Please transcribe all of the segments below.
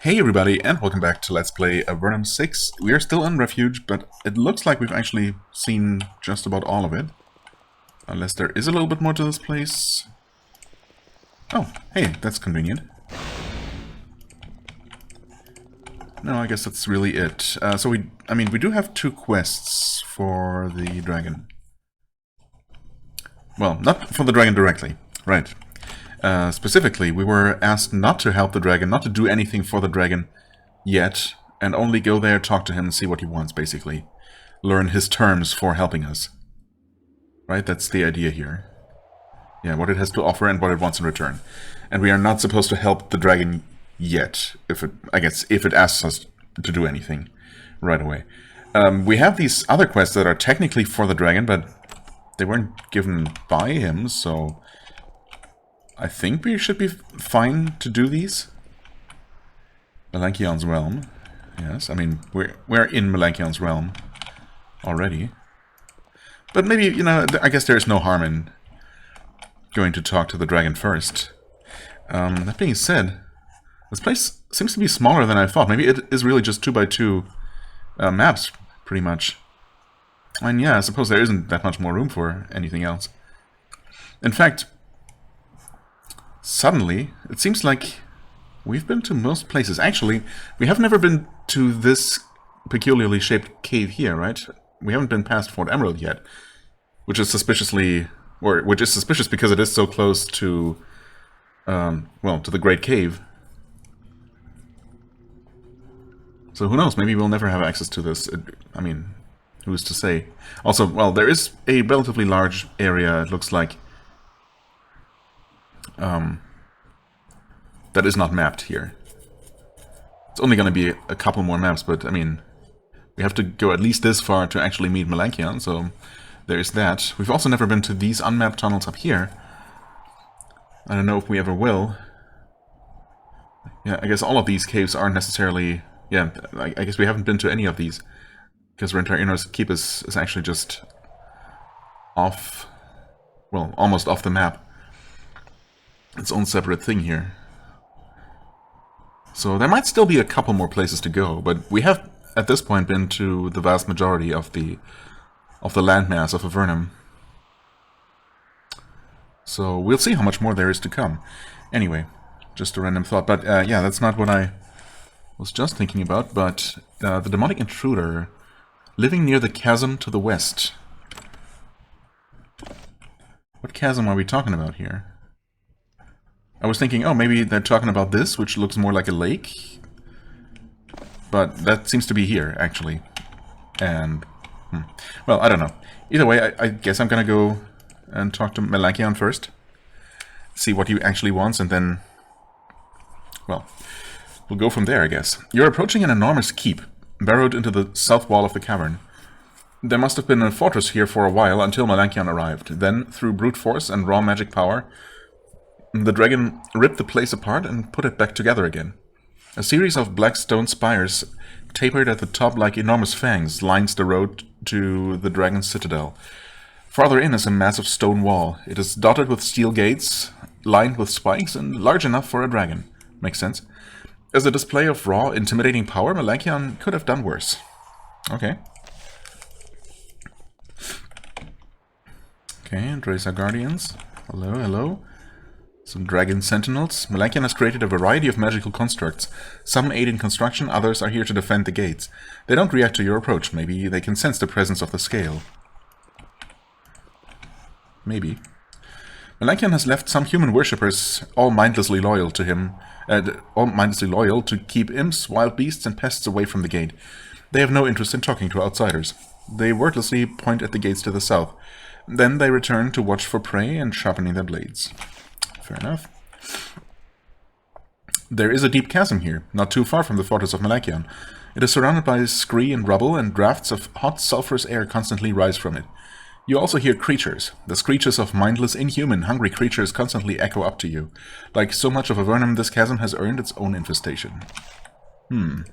Hey everybody, and welcome back to Let's Play Avernum 6. We are still in Refuge, but it looks like we've actually seen just about all of it. Unless there is a little bit more to this place. Oh, hey, that's convenient. No, I guess that's really it. We do have two quests for the dragon. Well, not for the dragon directly, right. Specifically, we were asked not to help the dragon, not to do anything for the dragon yet, and only go there, talk to him, and see what he wants, basically. Learn his terms for helping us. Right? That's the idea here. Yeah, what it has to offer and what it wants in return. And we are not supposed to help the dragon yet, if it asks us to do anything right away. We have these other quests that are technically for the dragon, but they weren't given by him, so I think we should be fine to do these. Melankion's realm. Yes, I mean, we're in Melankion's realm already. But maybe, you know, I guess there's no harm in going to talk to the dragon first. That being said, this place seems to be smaller than I thought. Maybe it is really just 2x2 maps, pretty much. And yeah, I suppose there isn't that much more room for anything else. In fact, suddenly, it seems like we've been to most places. Actually, we have never been to this peculiarly shaped cave here, right? We haven't been past Fort Emerald yet, which is suspicious because it is so close to, well, to the Great Cave. So who knows? Maybe we'll never have access to this. I mean, who's to say? Also, well, there is a relatively large area, it looks like, that is not mapped here. It's only going to be a couple more maps, but I mean, we have to go at least this far to actually meet Melankion, so there is that. We've also never been to these unmapped tunnels up here. I don't know if we ever will. Yeah, I guess all of these caves aren't necessarily... Yeah, I guess we haven't been to any of these, because Rentar Inner's Keep is actually just off... well, almost off the map. Its own separate thing here. So there might still be a couple more places to go, but we have at this point been to the vast majority of the landmass of Avernum. So we'll see how much more there is to come. Anyway, just a random thought. But yeah, that's not what I was just thinking about, but the demonic intruder living near the chasm to the west. What chasm are we talking about here? I was thinking, oh, maybe they're talking about this, which looks more like a lake. But that seems to be here, actually. And, well, I don't know. Either way, I guess I'm gonna go and talk to Melankion first. See what he actually wants, and then, well, we'll go from there, I guess. You're approaching an enormous keep, burrowed into the south wall of the cavern. There must have been a fortress here for a while until Melankion arrived. Then, through brute force and raw magic power, the dragon ripped the place apart and put it back together again. A series of black stone spires, tapered at the top like enormous fangs, lines the road to the dragon's citadel. Farther in is a massive stone wall. It is dotted with steel gates, lined with spikes, and large enough for a dragon. Makes sense. As a display of raw, intimidating power, Melankion could have done worse. Okay. Okay, and raise our guardians. Hello, hello. Some dragon sentinels. Melankion has created a variety of magical constructs. Some aid in construction, others are here to defend the gates. They don't react to your approach. Maybe they can sense the presence of the scale. Maybe. Melankion has left some human worshippers, all mindlessly loyal to him, to keep imps, wild beasts, and pests away from the gate. They have no interest in talking to outsiders. They wordlessly point at the gates to the south. Then they return to watch for prey and sharpening their blades. Fair enough. There is a deep chasm here, not too far from the fortress of Melankion. It is surrounded by scree and rubble, and drafts of hot, sulphurous air constantly rise from it. You also hear creatures. The screeches of mindless, inhuman, hungry creatures constantly echo up to you. Like so much of Avernum, this chasm has earned its own infestation. And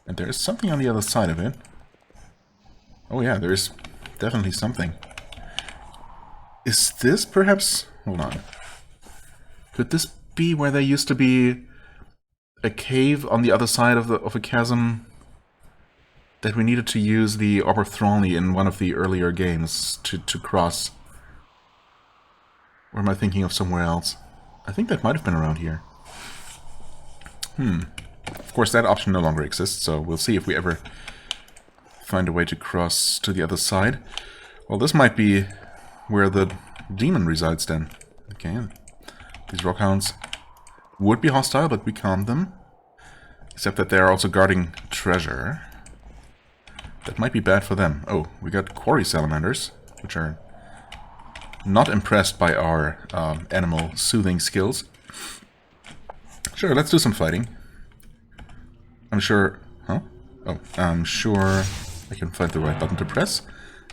there is something on the other side of it. Oh yeah, there is definitely something. Is this perhaps... Hold on. Could this be where there used to be a cave on the other side of a chasm that we needed to use the Orb of Thralny in one of the earlier games to cross. Or am I thinking of somewhere else? I think that might have been around here. Of course, that option no longer exists, so we'll see if we ever find a way to cross to the other side. Well, this might be where the demon resides then. Okay, these rockhounds would be hostile, but we calmed them. Except that they're also guarding treasure. That might be bad for them. Oh, we got quarry salamanders, which are not impressed by our animal soothing skills. Sure, let's do some fighting. I'm sure... Huh? Oh, I'm sure I can find the right button to press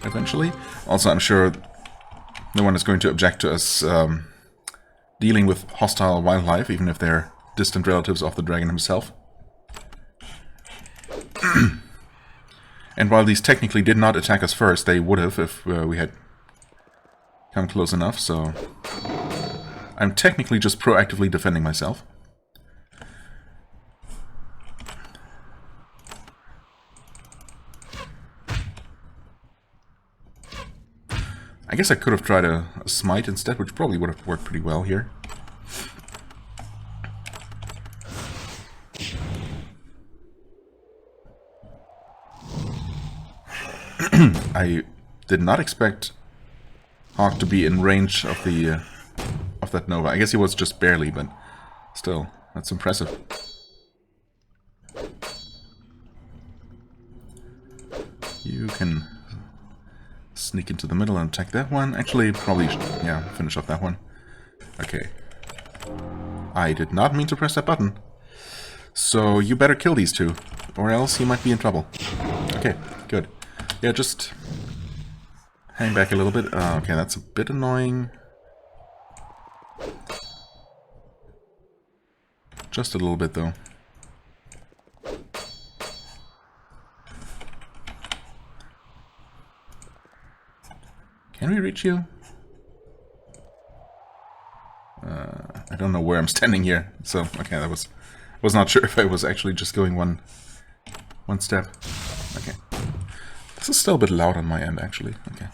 eventually. Also, I'm sure no one is going to object to us dealing with hostile wildlife, even if they're distant relatives of the dragon himself. And while these technically did not attack us first, they would have if we had come close enough, so I'm technically just proactively defending myself. I guess I could have tried a smite instead, which probably would have worked pretty well here. I did not expect Hawk to be in range of the of that Nova. I guess he was just barely, but still, that's impressive. You can sneak into the middle and attack that one. Actually, probably, yeah, finish off that one. Okay. I did not mean to press that button. So you better kill these two, or else you might be in trouble. Okay, good. Yeah, just hang back a little bit. Okay, that's a bit annoying. Just a little bit, though. Can we reach you? I don't know where I'm standing here, so okay, that was not sure if I was actually just going one step. Okay, this is still a bit loud on my end, actually. Okay.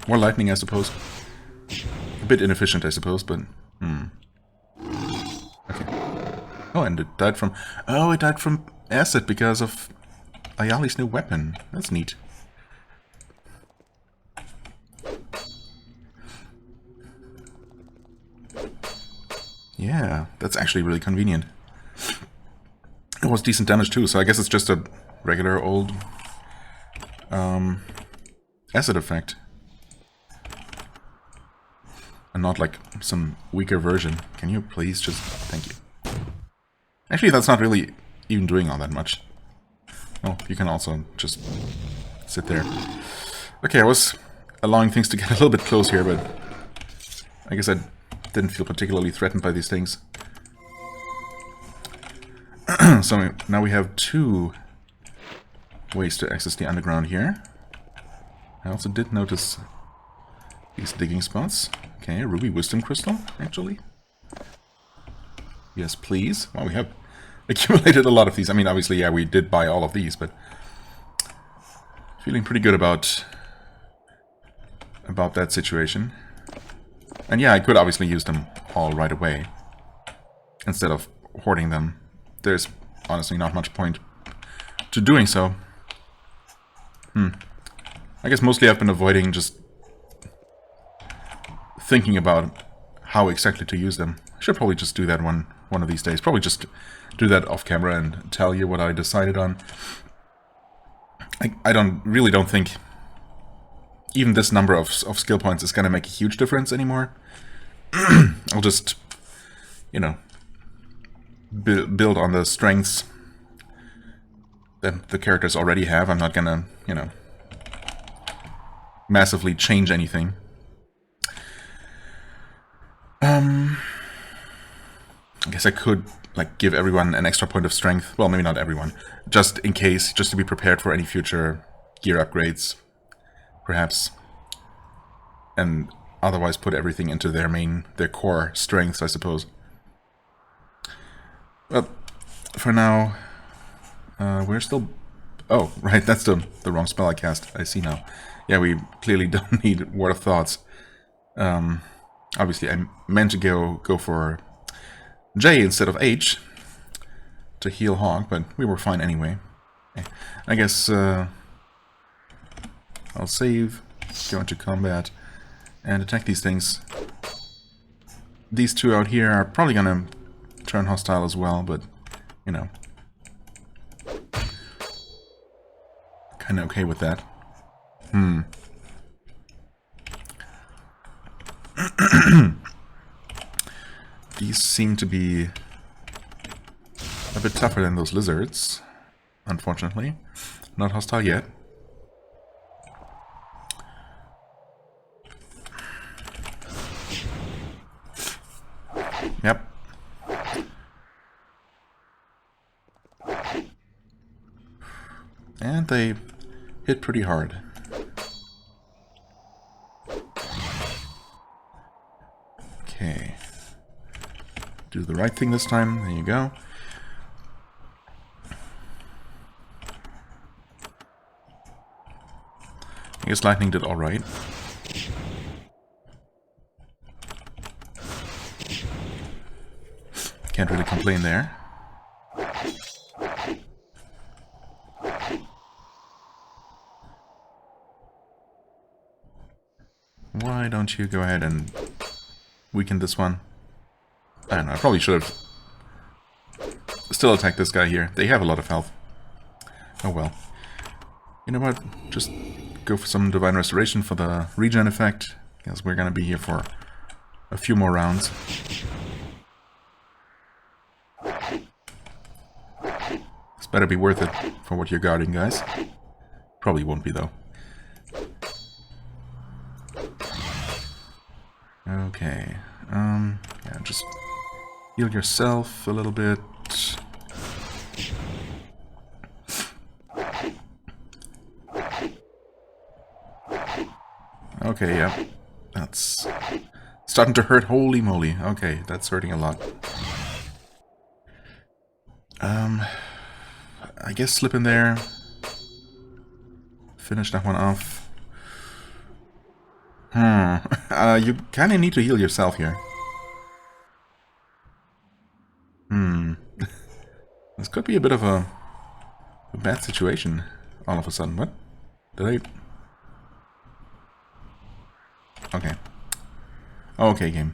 More lightning, I suppose. A bit inefficient, I suppose, but okay. Oh, and it died from... Oh, it died from acid because of Ayali's new weapon. That's neat. Yeah, that's actually really convenient. It was decent damage too, so I guess it's just a regular old acid effect. And not like some weaker version. Can you please just... Thank you. Actually, that's not really even doing all that much. Oh, you can also just sit there. Okay, I was allowing things to get a little bit close here, but I guess I didn't feel particularly threatened by these things. So now we have two ways to access the underground here. I also did notice these digging spots. Okay, ruby wisdom crystal, actually. Yes, please. Well, we have accumulated a lot of these. I mean, obviously, yeah, we did buy all of these, but feeling pretty good about that situation. And yeah, I could obviously use them all right away instead of hoarding them. There's honestly not much point to doing so. I guess mostly I've been avoiding just thinking about how exactly to use them. I should probably just do that one of these days. Probably just do that off camera and tell you what I decided on. I really don't think even this number of skill points is going to make a huge difference anymore. I'll just, you know, build on the strengths that the characters already have. I'm not going to, you know, massively change anything. I guess I could, like, give everyone an extra point of strength. Well, maybe not everyone. Just in case, just to be prepared for any future gear upgrades, perhaps. And otherwise put everything into their core strengths, I suppose. But for now, we're still... Oh, right, that's the wrong spell I cast. I see now. Yeah, we clearly don't need Word of Thoughts. Obviously, I meant to go for J instead of H to heal Hawk, but we were fine anyway. I guess I'll save, go into combat, and attack these things. These two out here are probably gonna turn hostile as well, but, you know, kinda okay with that. These seem to be a bit tougher than those lizards, unfortunately. Not hostile yet. Yep. And they hit pretty hard. Okay. Do the right thing this time. There you go. I guess lightning did alright. Can't really complain there. Why don't you go ahead and weaken this one? I don't know, I probably should have still attacked this guy here. They have a lot of health. Oh well. You know what? Just go for some Divine Restoration for the regen effect, because we're gonna be here for a few more rounds. This better be worth it for what you're guarding, guys. Probably won't be, though. Okay. Yeah, just heal yourself a little bit. Okay, yeah. That's starting to hurt. Holy moly. Okay, that's hurting a lot. I guess slip in there. Finish that one off. You kind of need to heal yourself here. This could be a bit of a bad situation all of a sudden. What? Did I... Okay. Okay, game.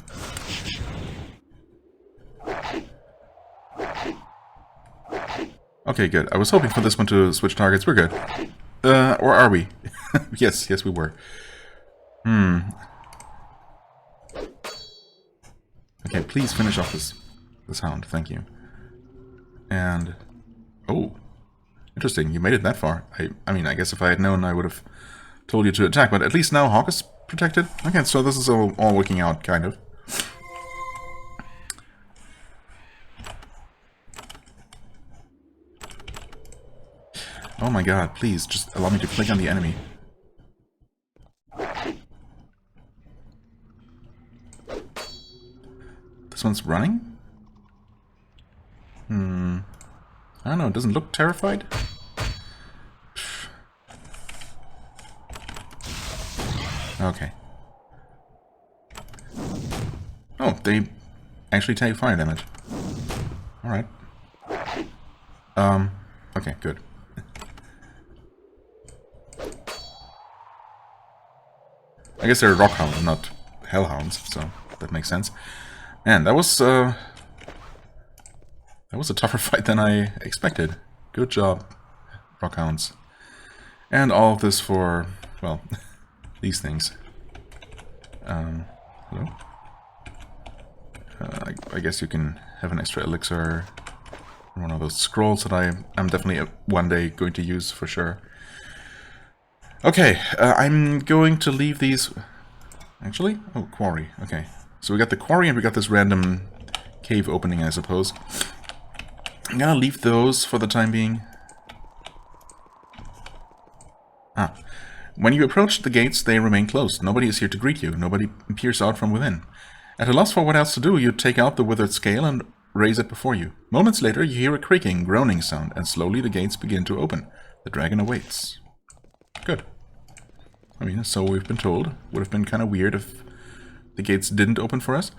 Okay, good. I was hoping for this one to switch targets. We're good. Or are we? Yes, we were. Okay, please finish off this hound. Thank you. And... Oh. Interesting, you made it that far. I mean, I guess if I had known, I would have told you to attack, but at least now Hawk is protected. Okay, so this is all working out, kind of. Oh my god, please, just allow me to click on the enemy. This one's running? I don't know, it doesn't look terrified. Okay. Oh, they actually take fire damage. Alright. Okay, good. I guess they're rockhounds, not hellhounds, so that makes sense. Man, that was a tougher fight than I expected. Good job, rockhounds. And all of this for, well, these things. Hello? I guess you can have an extra elixir. One of those scrolls that I'm definitely one day going to use for sure. Okay, I'm going to leave these... Actually? Oh, quarry. Okay. So we got the quarry and we got this random cave opening, I suppose. I'm gonna leave those for the time being. When you approach the gates, they remain closed. Nobody is here to greet you. Nobody peers out from within. At a loss for what else to do, you take out the withered scale and raise it before you. Moments later, you hear a creaking, groaning sound, and slowly the gates begin to open. The dragon awaits. Good. I mean, so we've been told. Would have been kind of weird if the gates didn't open for us.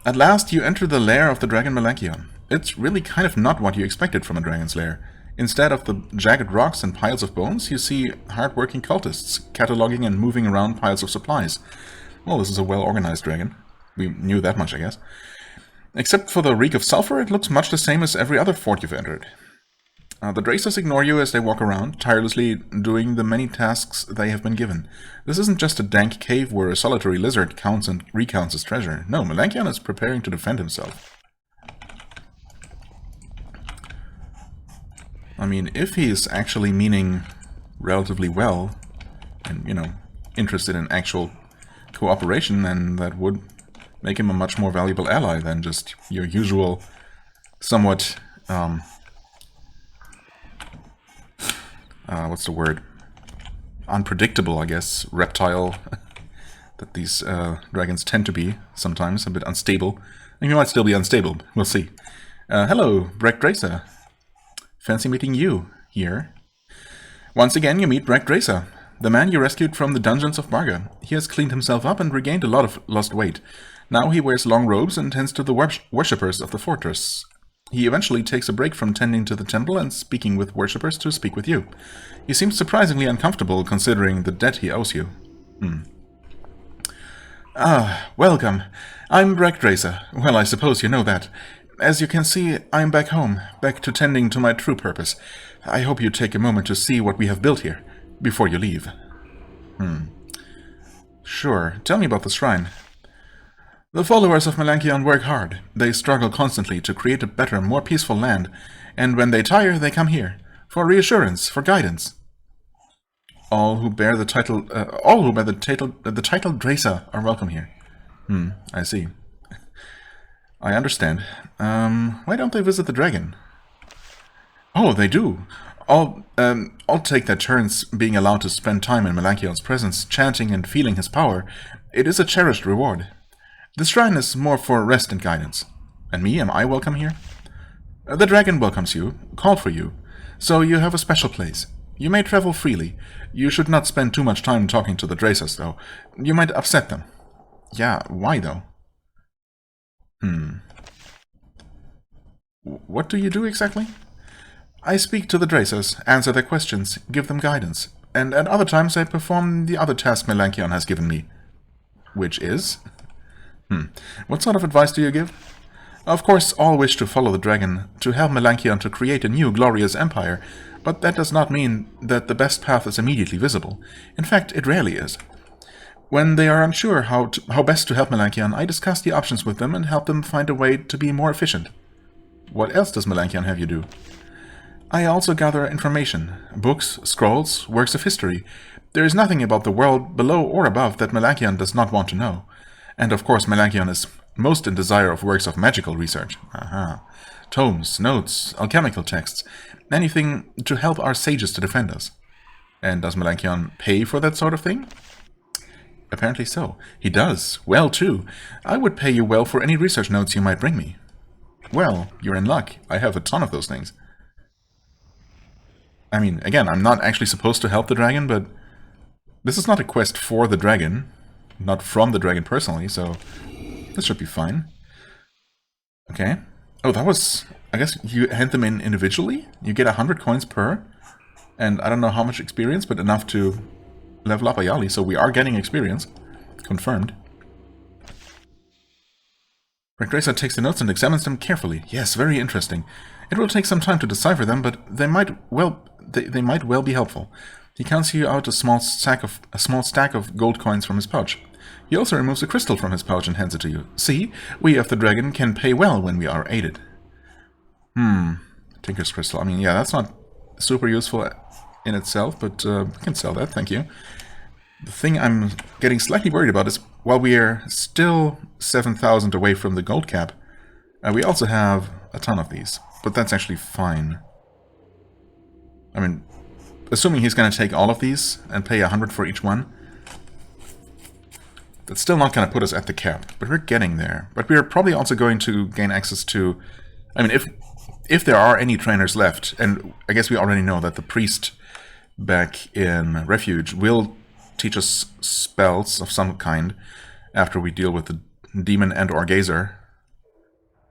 At last, you enter the lair of the dragon Melanchion. It's really kind of not what you expected from a dragon's lair. Instead of the jagged rocks and piles of bones, you see hard-working cultists cataloging and moving around piles of supplies. Well, this is a well-organized dragon. We knew that much, I guess. Except for the reek of sulfur, it looks much the same as every other fort you've entered. The Dracers ignore you as they walk around, tirelessly doing the many tasks they have been given. This isn't just a dank cave where a solitary lizard counts and recounts his treasure. No, Melanchion is preparing to defend himself. I mean, if he is actually meaning relatively well, and, you know, interested in actual cooperation, then that would make him a much more valuable ally than just your usual, somewhat, what's the word? Unpredictable, I guess, reptile that these dragons tend to be sometimes, a bit unstable. And he might still be unstable, we'll see. Hello, Breck Dracer. Fancy meeting you here. Once again, you meet Breck Dracer, the man you rescued from the dungeons of Barga. He has cleaned himself up and regained a lot of lost weight. Now he wears long robes and tends to the worshippers of the fortress. He eventually takes a break from tending to the temple and speaking with worshippers to speak with you. He seems surprisingly uncomfortable considering the debt he owes you. Welcome. I'm Breck Dracer. Well, I suppose you know that. As you can see, I'm back home, back to tending to my true purpose. I hope you take a moment to see what we have built here, before you leave. Sure. Tell me about the shrine. The followers of Melanchion work hard. They struggle constantly to create a better, more peaceful land, and when they tire, they come here, for reassurance, for guidance. All who bear the title Dracer are welcome here. I see. I understand. Why don't they visit the dragon? Oh, they do. All take their turns being allowed to spend time in Melanchion's presence, chanting and feeling his power. It is a cherished reward. The shrine is more for rest and guidance. And me, am I welcome here? The dragon welcomes you, called for you. So you have a special place. You may travel freely. You should not spend too much time talking to the Dracers, though. You might upset them. Yeah, why though? What do you do exactly? I speak to the Dracers, answer their questions, give them guidance, and at other times I perform the other task Melanchion has given me. Which is? What sort of advice do you give? Of course, all wish to follow the dragon, to help Melanchion to create a new glorious empire, but that does not mean that the best path is immediately visible. In fact, it rarely is. When they are unsure how best to help Melanchion, I discuss the options with them and help them find a way to be more efficient. What else does Melanchion have you do? I also gather information, books, scrolls, works of history. There is nothing about the world below or above that Melanchion does not want to know. And of course Melanchion is most in desire of works of magical research. Tomes, notes, alchemical texts, anything to help our sages to defend us. And does Melanchion pay for that sort of thing? Apparently so. He does. Well, too. I would pay you well for any research notes you might bring me. Well, you're in luck. I have a ton of those things. I mean, again, I'm not actually supposed to help the dragon, but this is not a quest for the dragon. Not from the dragon personally, so this should be fine. Okay. Oh, that was... I guess you hand them in individually? You get 100 coins per, and I don't know how much experience, but enough to level up Ayali, so we are getting experience. Confirmed. Dracer takes the notes and examines them carefully. Yes, very interesting. It will take some time to decipher them, but they might well be helpful. He counts you out a small stack of gold coins from his pouch. He also removes a crystal from his pouch and hands it to you. See, we of the dragon can pay well when we are aided. Tinker's crystal. I mean, yeah, that's not super useful in itself, but we can sell that, thank you. The thing I'm getting slightly worried about is, while we are still 7,000 away from the gold cap, we also have a ton of these, but that's actually fine. I mean, assuming he's going to take all of these and pay 100 for each one, that's still not going to put us at the cap, but we're getting there. But we're probably also going to gain access to... I mean, if there are any trainers left, and I guess we already know that the priest back in Refuge will teach us spells of some kind after we deal with the demon and or gazer.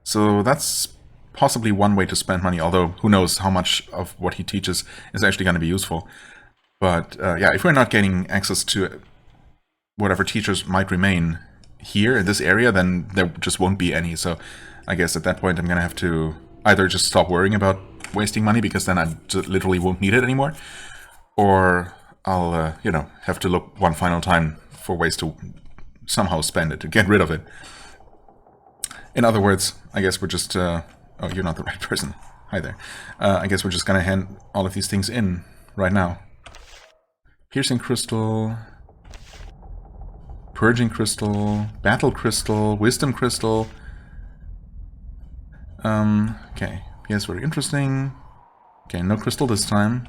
So that's possibly one way to spend money, although who knows how much of what he teaches is actually going to be useful. But yeah, if we're not getting access to whatever teachers might remain here in this area, then there just won't be any. So I guess at that point I'm going to have to either just stop worrying about wasting money, because then I literally won't need it anymore, or I'll, you know, have to look one final time for ways to somehow spend it, to get rid of it. In other words, I guess we're just... oh, you're not the right person. Hi there. I guess we're just gonna hand all of these things in right now. Piercing Crystal... Purging Crystal... Battle Crystal... Wisdom Crystal... okay. Yes, very interesting. Okay, no crystal this time.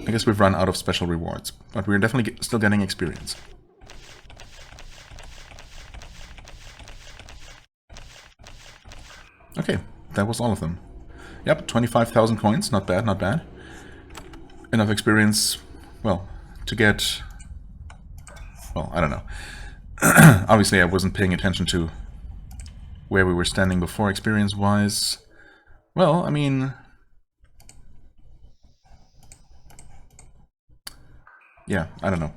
I guess we've run out of special rewards, but we're definitely still getting experience. Okay, that was all of them. Yep, 25,000 coins, not bad, not bad. Enough experience, well, to get... Well, I don't know. Obviously I wasn't paying attention to where we were standing before experience-wise. Well, I mean... Yeah, I don't know.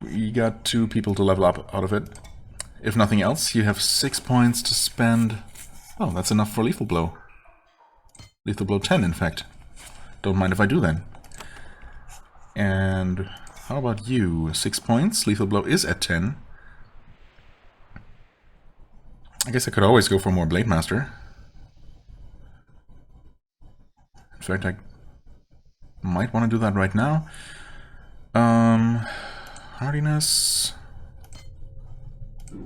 We got 2 people to level up out of it. If nothing else, you have 6 points to spend. Oh, that's enough for Lethal Blow. Lethal Blow 10, in fact. Don't mind if I do then. And how about you? 6 points. Lethal Blow is at 10. I guess I could always go for more Blade Master. In fact, I might want to do that right now. Hardiness.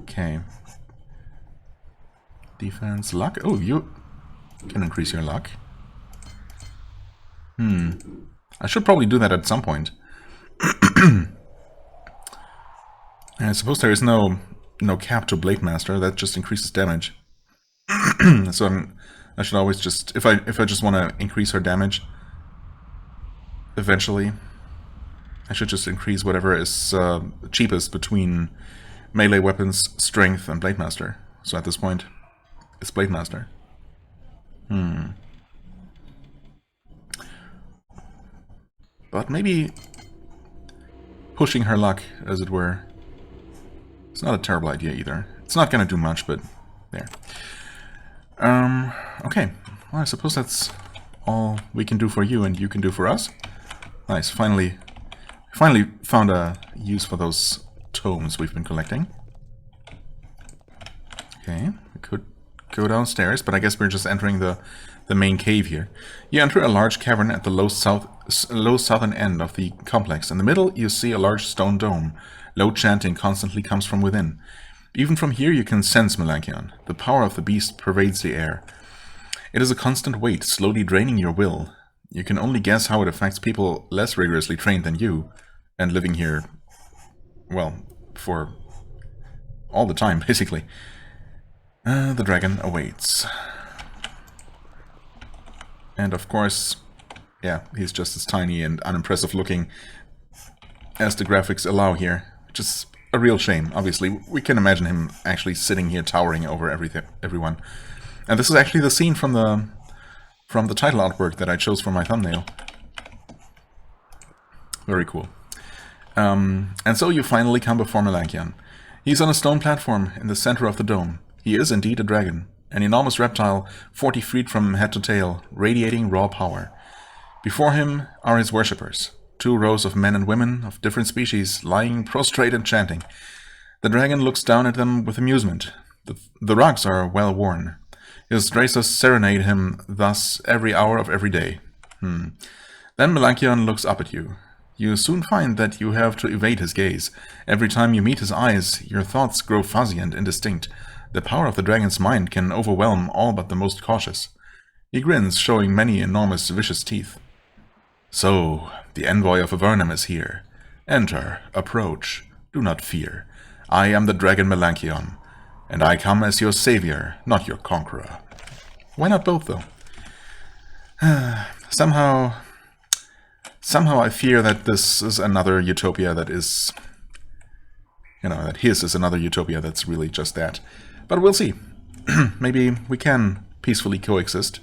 Okay. Defense, luck. Oh, you can increase your luck. I should probably do that at some point. I suppose there is no cap to Blade Master. That just increases damage. So I should always just, if I just want to increase her damage, eventually, I should just increase whatever is cheapest between melee weapons, strength, and Blade Master. So at this point, it's Blade Master. But maybe pushing her luck, as it were, it's not a terrible idea either. It's not going to do much, but there. Okay. Well, I suppose that's all we can do for you and you can do for us. Nice. Finally found a use for those tomes we've been collecting. Okay, we could go downstairs, but I guess we're just entering the main cave here. You enter a large cavern at the low southern end of the complex. In the middle, you see a large stone dome. Low chanting constantly comes from within. Even from here, you can sense Melanchion. The power of the beast pervades the air. It is a constant weight, slowly draining your will. You can only guess how it affects people less rigorously trained than you, and living here, well, for all the time, basically. The dragon awaits. And of course, yeah, he's just as tiny and unimpressive looking as the graphics allow here, which is a real shame. Obviously, we can imagine him actually sitting here towering over everyone. And this is actually the scene from the title artwork that I chose for my thumbnail. Very cool. And so you finally come before Melanchion. He's on a stone platform in the center of the dome. He is indeed a dragon, an enormous reptile, 40 feet from head to tail, radiating raw power. Before him are his worshippers, 2 rows of men and women of different species, lying prostrate and chanting. The dragon looks down at them with amusement. The rugs are well worn. His racers serenade him thus every hour of every day. Then Melanchion looks up at you. You soon find that you have to evade his gaze. Every time you meet his eyes, your thoughts grow fuzzy and indistinct. The power of the dragon's mind can overwhelm all but the most cautious. He grins, showing many enormous, vicious teeth. So, the envoy of Avernum is here. Enter, approach, do not fear. I am the dragon Melanchion, and I come as your savior, not your conqueror. Why not both, though? Somehow I fear that this is another utopia that is... that his is another utopia that's really just that. But we'll see. Maybe we can peacefully coexist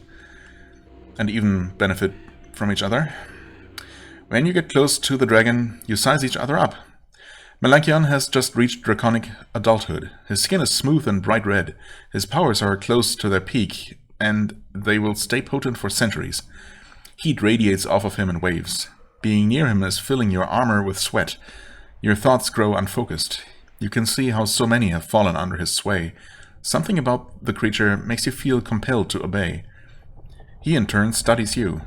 and even benefit from each other. When you get close to the dragon, you size each other up. Melanchion has just reached draconic adulthood. His skin is smooth and bright red. His powers are close to their peak, and they will stay potent for centuries. Heat radiates off of him in waves. Being near him is filling your armor with sweat. Your thoughts grow unfocused. You can see how so many have fallen under his sway. Something about the creature makes you feel compelled to obey. He in turn studies you.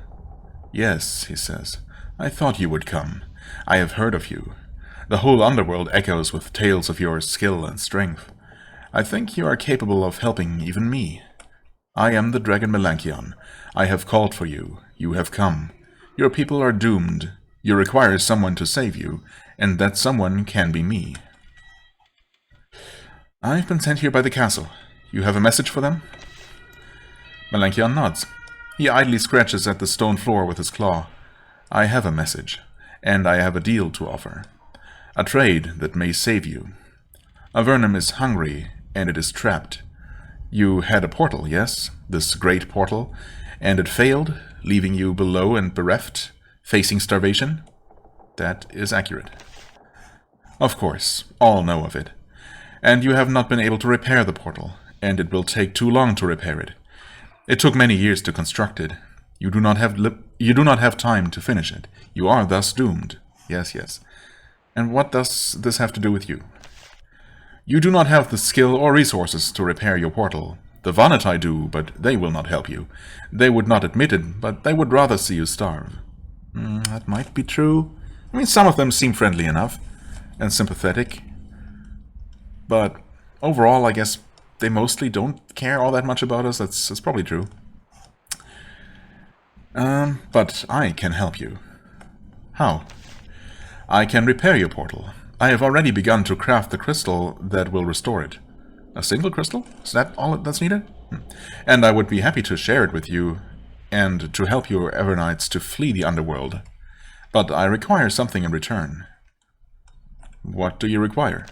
Yes, he says, I thought you would come. I have heard of you. The whole underworld echoes with tales of your skill and strength. I think you are capable of helping even me. I am the dragon Melanchion. I have called for you. You have come. Your people are doomed. You require someone to save you, and that someone can be me. I've been sent here by the castle. You have a message for them? Melanchion nods. He idly scratches at the stone floor with his claw. I have a message, and I have a deal to offer. A trade that may save you. Avernum is hungry, and it is trapped. You had a portal, yes? This great portal, and it failed, leaving you below and bereft, facing starvation? That is accurate. Of course, all know of it. And you have not been able to repair the portal, and it will take too long to repair it. It took many years to construct it. You do not have time to finish it. You are thus doomed. Yes, yes. And what does this have to do with you? You do not have the skill or resources to repair your portal. The Vanatai do, but they will not help you. They would not admit it, but they would rather see you starve. That might be true. I mean, some of them seem friendly enough and sympathetic. But overall, I guess they mostly don't care all that much about us. That's probably true. But I can help you. How? I can repair your portal. I have already begun to craft the crystal that will restore it. A single crystal? Is that all that's needed? And I would be happy to share it with you, and to help your Evernites to flee the underworld. But I require something in return. What do you require?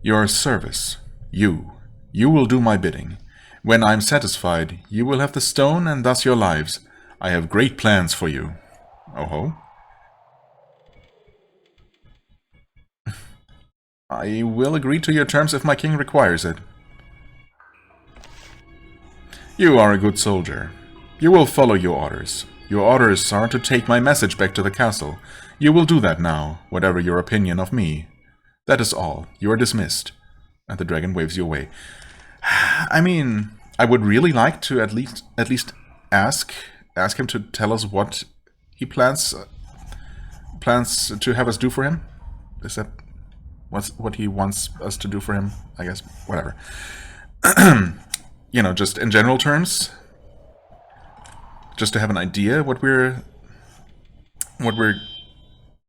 Your service. You. You will do my bidding. When I'm satisfied, you will have the stone and thus your lives. I have great plans for you. Oh-ho. I will agree to your terms if my king requires it. You are a good soldier. You will follow your orders. Your orders are to take my message back to the castle. You will do that now, whatever your opinion of me. That is all. You are dismissed. And the dragon waves you away. I mean, I would really like to at least ask him to tell us what he plans to have us do for him. Is that what he wants us to do for him? I guess, whatever. You know, just in general terms, just to have an idea what we're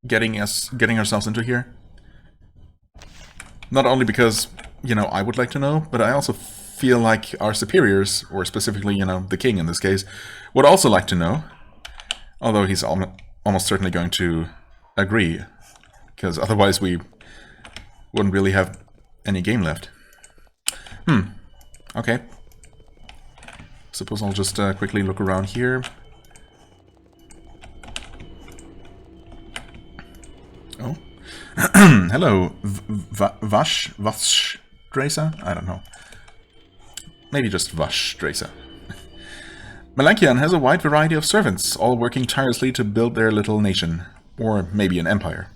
getting ourselves into here. Not only because, you know, I would like to know, but I also feel like our superiors, or specifically, you know, the king in this case, would also like to know. Although he's almost certainly going to agree, because otherwise we wouldn't really have any game left. Okay. Suppose I'll just quickly look around here. Oh. Hello, Vash-Dracer? I don't know. Maybe just Vash-Dracer. Melanchion has a wide variety of servants, all working tirelessly to build their little nation. Or maybe an empire.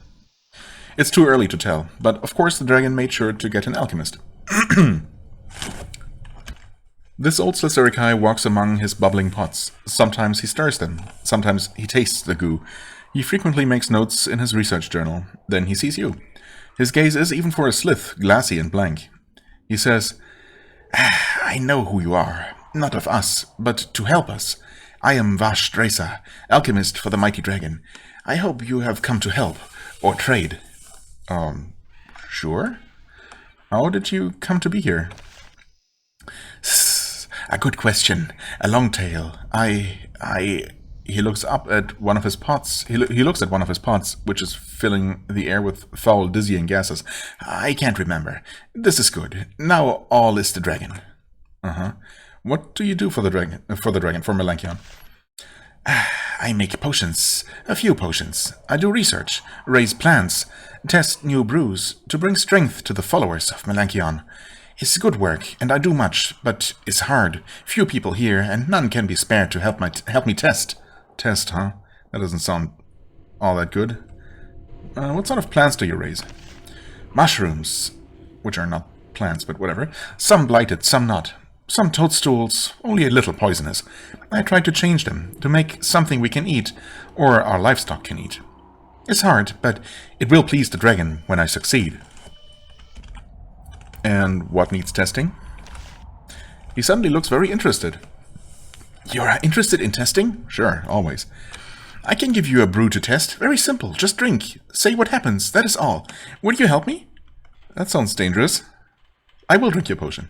It's too early to tell, but of course the dragon made sure to get an alchemist. This old Slytherikai walks among his bubbling pots. Sometimes he stirs them, sometimes he tastes the goo. He frequently makes notes in his research journal. Then he sees you. His gaze is, even for a Slyth, glassy and blank. He says, I know who you are. Not of us, but to help us. I am Vashdresa, alchemist for the mighty dragon. I hope you have come to help, or trade. Sure? How did you come to be here? A good question. A long tale. He looks up at one of his pots. He looks at one of his pots, which is filling the air with foul, dizzying gases. I can't remember. This is good. Now all is the dragon. What do you do for the dragon? For Melanchion? I make potions. A few potions. I do research, raise plants, test new brews to bring strength to the followers of Melanchion. It's good work, and I do much, but it's hard. Few people here, and none can be spared to help me test. Test, huh? That doesn't sound all that good. What sort of plants do you raise? Mushrooms, which are not plants, but whatever. Some blighted, some not. Some toadstools, only a little poisonous. I try to change them, to make something we can eat, or our livestock can eat. It's hard, but it will please the dragon when I succeed. And what needs testing? He suddenly looks very interested. You're interested in testing? Sure, always. I can give you a brew to test. Very simple. Just drink. Say what happens. That is all. Would you help me? That sounds dangerous. I will drink your potion.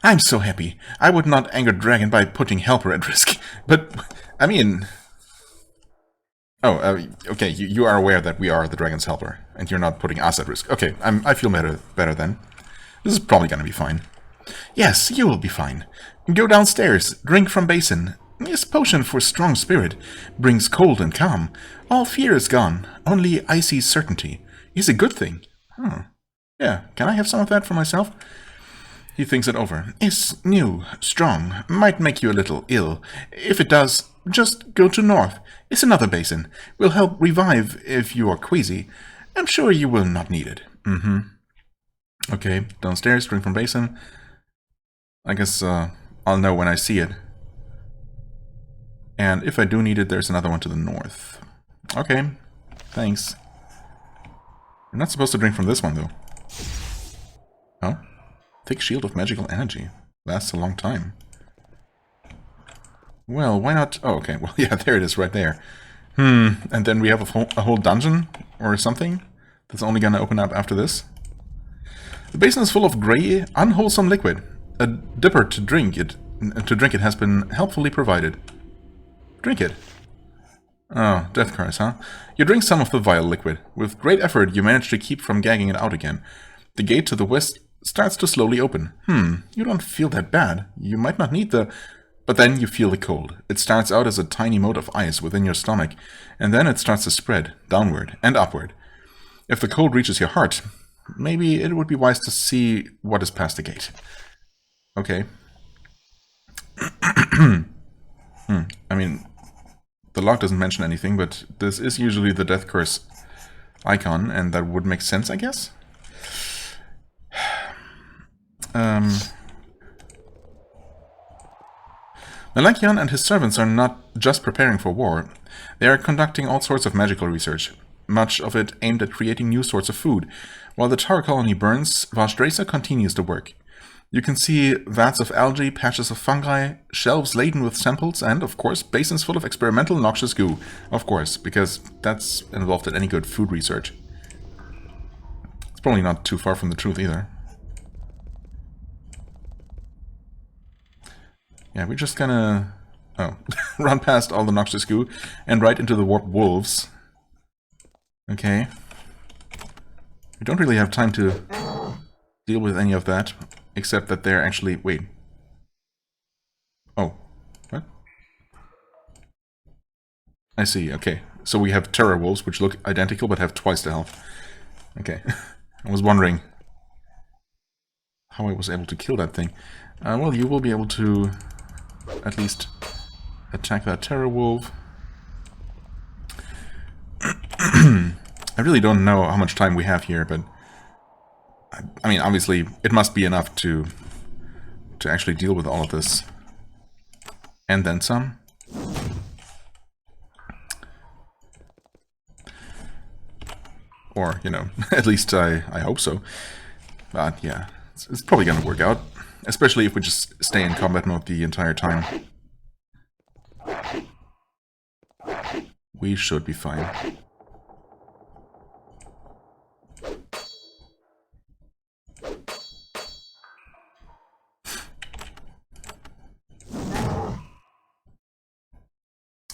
I'm so happy. I would not anger Dragon by putting Helper at risk. But, I mean... Oh, okay, you are aware that we are the Dragon's Helper, and you're not putting us at risk. Okay, I feel better then. This is probably gonna be fine. Yes, you will be fine. Go downstairs, drink from basin. This potion for strong spirit brings cold and calm. All fear is gone, only icy certainty. Is a good thing. Yeah, can I have some of that for myself? He thinks it over. It's new, strong, might make you a little ill. If it does, just go to north. It's another basin. Will help revive if you are queasy. I'm sure you will not need it. Okay, downstairs, drink from basin. I guess I'll know when I see it. And if I do need it, there's another one to the north. Okay, thanks. You're not supposed to drink from this one, though. Oh? Thick shield of magical energy. Lasts a long time. Well, why not... Oh, okay. Well, yeah, there it is right there. And then we have a whole dungeon or something that's only gonna open up after this. The basin is full of grey, unwholesome liquid. A dipper to drink it has been helpfully provided. Drink it. Oh, death curse, huh? You drink some of the vile liquid. With great effort, you manage to keep from gagging it out again. The gate to the west starts to slowly open. You don't feel that bad. You might not need the... But then you feel the cold. It starts out as a tiny mote of ice within your stomach, and then it starts to spread, downward and upward. If the cold reaches your heart, maybe it would be wise to see what is past the gate. Okay. I mean, the log doesn't mention anything, but this is usually the death curse icon, and that would make sense, I guess? Melanchion and his servants are not just preparing for war. They are conducting all sorts of magical research, much of it aimed at creating new sorts of food. While the tower colony burns, Vashdresa continues the work. You can see vats of algae, patches of fungi, shelves laden with samples, and, of course, basins full of experimental noxious goo. Of course, because that's involved in any good food research. It's probably not too far from the truth either. Yeah, we're just gonna... Oh, run past all the noxious goo and right into the warped wolves. Okay. We don't really have time to deal with any of that, except that they're actually... Wait. Oh. What? I see, okay. So we have terror wolves, which look identical but have twice the health. Okay. I was wondering how I was able to kill that thing. Well, you will be able to at least attack that terror wolf. I really don't know how much time we have here, but I mean, obviously, it must be enough to actually deal with all of this. And then some. Or, you know, at least I hope so. But yeah, it's probably gonna work out. Especially if we just stay in combat mode the entire time. we should be fine.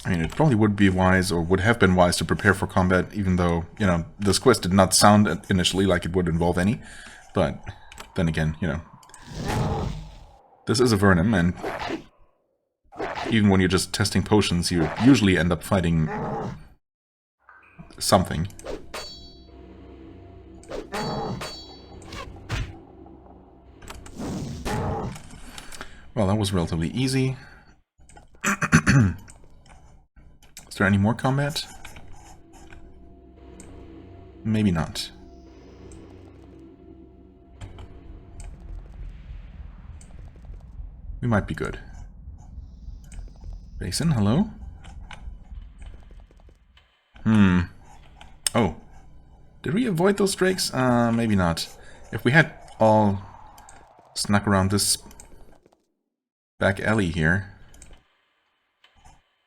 I mean, it probably would be wise, or would have been wise, to prepare for combat, even though, you know, this quest did not sound initially like it would involve any. But then again, you know, this is Avernum, and even when you're just testing potions, you usually end up fighting something. Well, that was relatively easy. Is there any more combat? Maybe not. We might be good. Basin, hello? Oh. Did we avoid those drakes? Maybe not. If we had all snuck around this back alley here...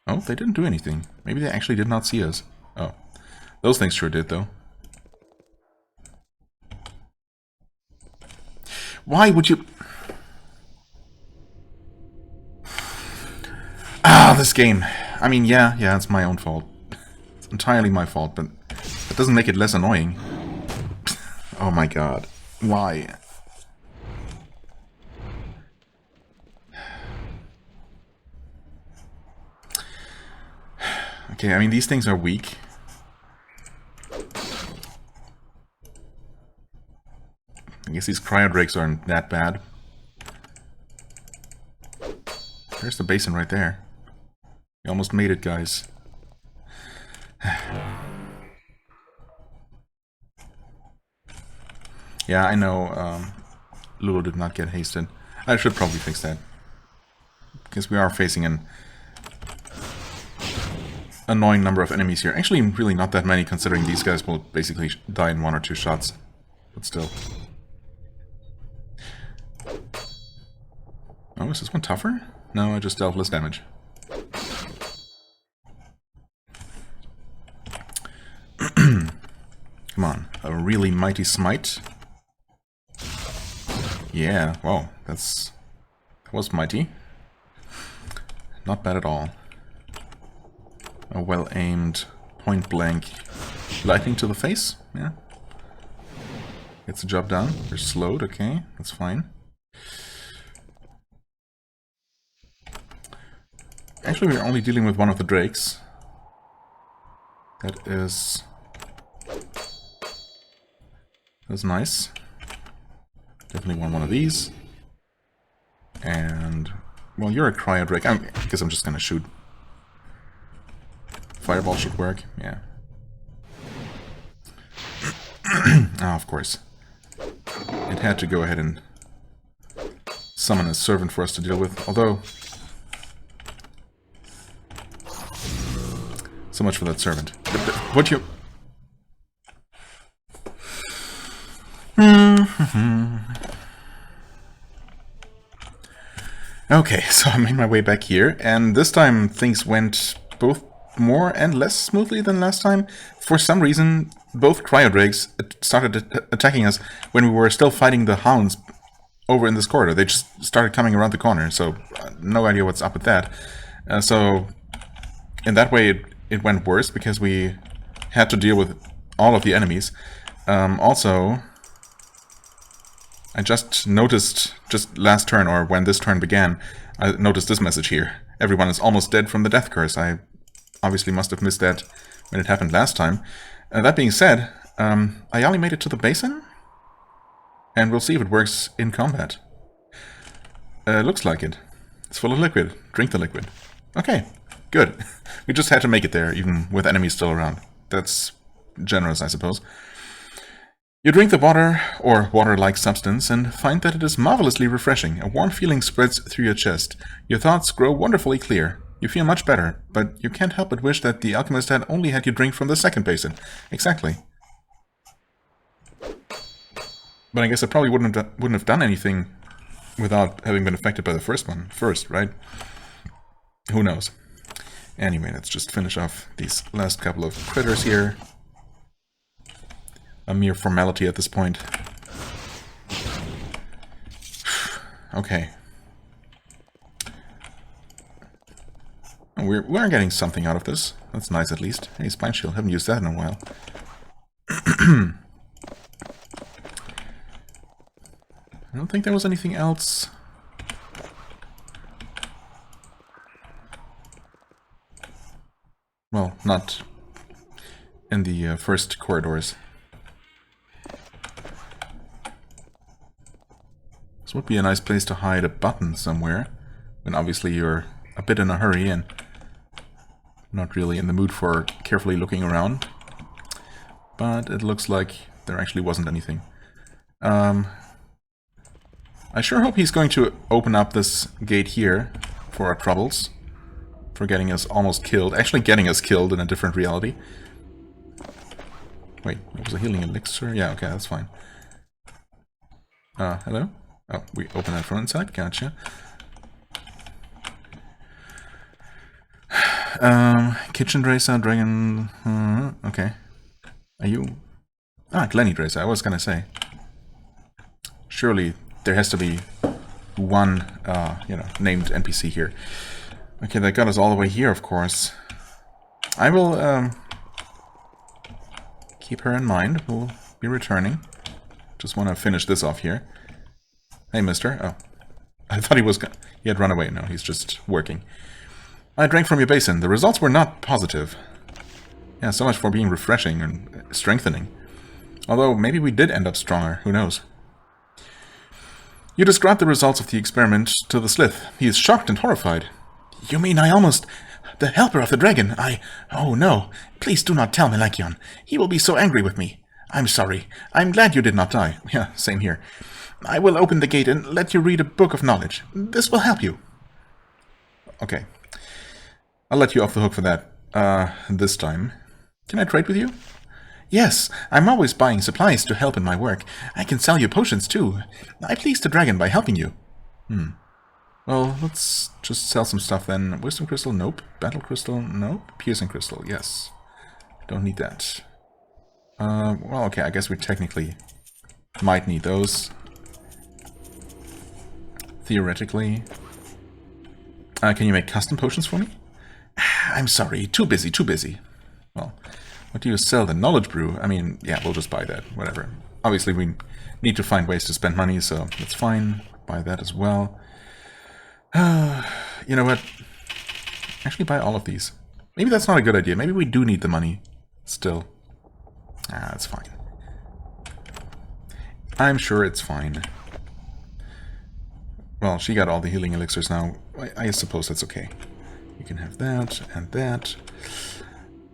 Oh, they didn't do anything. Maybe they actually did not see us. Oh. Those things sure did, though. Why would you... Ah, this game. I mean, yeah, it's my own fault. It's entirely my fault, but that doesn't make it less annoying. Oh my god. Why? Okay, I mean, these things are weak. I guess these cryodrakes aren't that bad. There's the basin right there. We almost made it, guys. Yeah, I know Lulu did not get hasted. I should probably fix that. Because we are facing an annoying number of enemies here. Actually, really not that many, considering these guys will basically die in 1 or 2 shots. But still. Oh, is this one tougher? No, I just dealt less damage. Come on, a really mighty smite. Yeah, wow, that was mighty. Not bad at all. A well-aimed, point-blank lightning to the face. Yeah, gets the job done. They're slowed. Okay, that's fine. Actually, we're only dealing with one of the drakes. That is... That's nice. Definitely want one of these. And... Well, you're a cryodrake. I guess I'm just gonna shoot. Fireball should work. Yeah. Ah, of course. It had to go ahead and summon a servant for us to deal with. Although... So much for that servant. What you... Okay, so I made my way back here, and this time things went both more and less smoothly than last time. For some reason, both cryodrakes started attacking us when we were still fighting the hounds over in this corridor. They just started coming around the corner, so no idea what's up with that. So in that way, it went worse because we had to deal with all of the enemies. Also, I just noticed, just last turn, or when this turn began, I noticed this message here. Everyone is almost dead from the death curse. I obviously must have missed that when it happened last time. That being said, I only made it to the basin, and we'll see if it works in combat. Looks like it. It's full of liquid. Drink the liquid. Okay, good. We just had to make it there, even with enemies still around. That's generous, I suppose. You drink the water, or water-like substance, and find that it is marvelously refreshing. A warm feeling spreads through your chest. Your thoughts grow wonderfully clear. You feel much better, but you can't help but wish that the alchemist had only had you drink from the second basin. Exactly. But I guess I probably wouldn't have done anything without having been affected by the first one first, right? Who knows? Anyway, let's just finish off these last couple of critters here. A mere formality at this point. Okay. We're getting something out of this. That's nice at least. Hey, Spine Shield. Haven't used that in a while. I don't think there was anything else. Well, not in the first corridors. This would be a nice place to hide a button somewhere, when obviously you're a bit in a hurry and not really in the mood for carefully looking around. But it looks like there actually wasn't anything. I sure hope he's going to open up this gate here for our troubles. For getting us almost killed. Actually getting us killed in a different reality. Wait, that was a healing elixir? Yeah, okay, that's fine. Hello? Oh, we open that from inside, gotcha. Kitchen Dracer, Dragon... okay. Are you... Ah, Glenny Dracer, I was gonna say. Surely there has to be one, you know, named NPC here. Okay, that got us all the way here, of course. I will, keep her in mind. We'll be returning. Just want to finish this off here. Hey, mister. Oh. I thought he had run away. No, he's just working. I drank from your basin. The results were not positive. Yeah, so much for being refreshing and strengthening. Although, maybe we did end up stronger. Who knows? You described the results of the experiment to the Slith. He is shocked and horrified. You mean I almost... The helper of the dragon, Oh no, please do not tell Melakion. He will be so angry with me. I'm sorry. I'm glad you did not die. Yeah, same here. I will open the gate and let you read a book of knowledge. This will help you. Okay. I'll let you off the hook for that, this time. Can I trade with you? Yes, I'm always buying supplies to help in my work. I can sell you potions too. I pleased the dragon by helping you. Well, let's just sell some stuff then. Wisdom Crystal, nope. Battle Crystal, nope. Piercing Crystal, yes. Don't need that. Well, okay, I guess we technically might need those. Theoretically. Can you make custom potions for me? I'm sorry, too busy, too busy. Well, what do you sell? The Knowledge Brew? I mean, yeah, we'll just buy that, whatever. Obviously, we need to find ways to spend money, so that's fine. Buy that as well. You know what? Actually buy all of these. Maybe that's not a good idea. Maybe we do need the money still. That's fine. I'm sure it's fine. Well, she got all the healing elixirs now. I suppose that's okay. You can have that and that.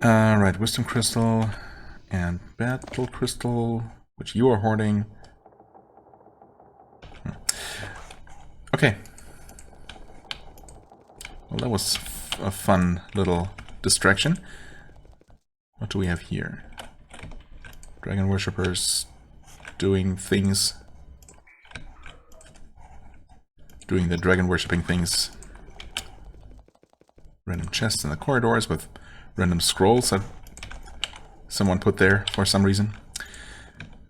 Right, Wisdom Crystal and Battle Crystal, which you are hoarding. Okay. Well, that was a fun little distraction. What do we have here? Dragon worshippers doing things. Doing the dragon worshipping things. Random chests in the corridors with random scrolls that someone put there for some reason.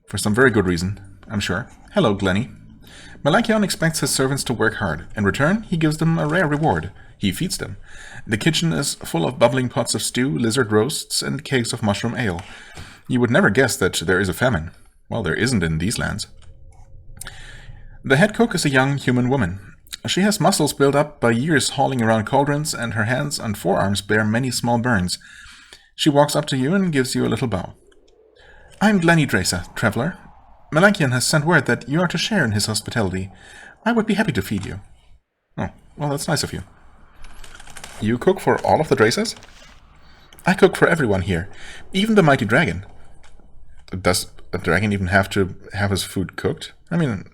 For some very good reason, I'm sure. Hello, Glenny. Melakion expects his servants to work hard. In return, he gives them a rare reward. He feeds them. The kitchen is full of bubbling pots of stew, lizard roasts, and kegs of mushroom ale. You would never guess that there is a famine. Well, there isn't in these lands. The head cook is a young human woman. She has muscles built up by years hauling around cauldrons, and her hands and forearms bear many small burns. She walks up to you and gives you a little bow. I'm Glenny Dracer, traveler. Melakion has sent word that you are to share in his hospitality. I would be happy to feed you. Oh, well, that's nice of you. You cook for all of the Dracers? I cook for everyone here, even the mighty dragon. Does a dragon even have to have his food cooked? I mean,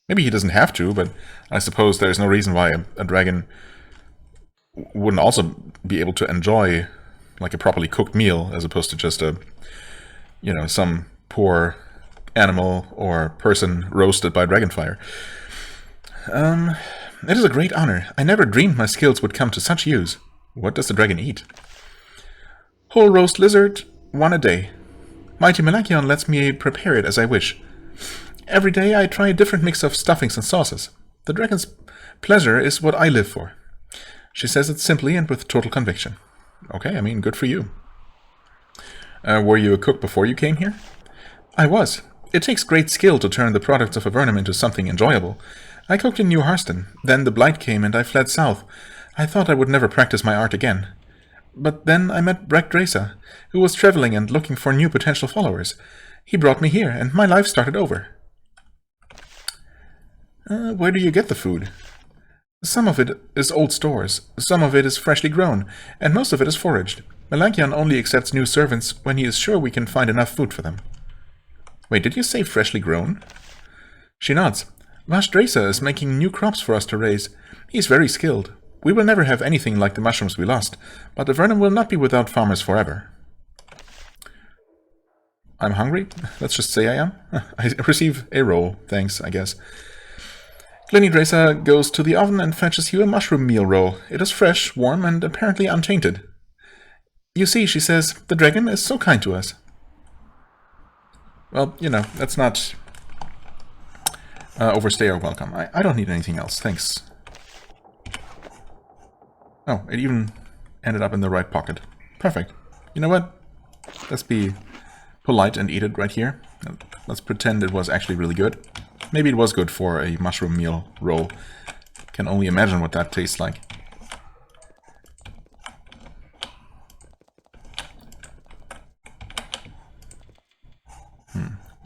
maybe he doesn't have to, but I suppose there's no reason why a dragon wouldn't also be able to enjoy like a properly cooked meal as opposed to just a, you know, some poor animal or person roasted by dragonfire. It is a great honor. I never dreamed my skills would come to such use. What does the dragon eat? Whole roast lizard, 1 a day. Mighty Melanchion lets me prepare it as I wish. Every day I try a different mix of stuffings and sauces. The dragon's pleasure is what I live for. She says it simply and with total conviction. Okay, I mean, good for you. Were you a cook before you came here? I was. It takes great skill to turn the products of Avernum into something enjoyable. I cooked in New Harston. Then the blight came and I fled south. I thought I would never practice my art again. But then I met Dresa, who was traveling and looking for new potential followers. He brought me here, and my life started over. Where do you get the food? Some of it is old stores, some of it is freshly grown, and most of it is foraged. Melanchion only accepts new servants when he is sure we can find enough food for them. Wait, did you say freshly grown? She nods. Dresa is making new crops for us to raise. He's very skilled. We will never have anything like the mushrooms we lost, but Avernum will not be without farmers forever. I'm hungry? Let's just say I am. I receive a roll, thanks, I guess. Dresa goes to the oven and fetches you a mushroom meal roll. It is fresh, warm, and apparently untainted. You see, she says, the dragon is so kind to us. Well, you know, let's not overstay our welcome. I don't need anything else, thanks. Oh, it even ended up in the right pocket. Perfect. You know what? Let's be polite and eat it right here. Let's pretend it was actually really good. Maybe it was good for a mushroom meal roll. Can only imagine what that tastes like.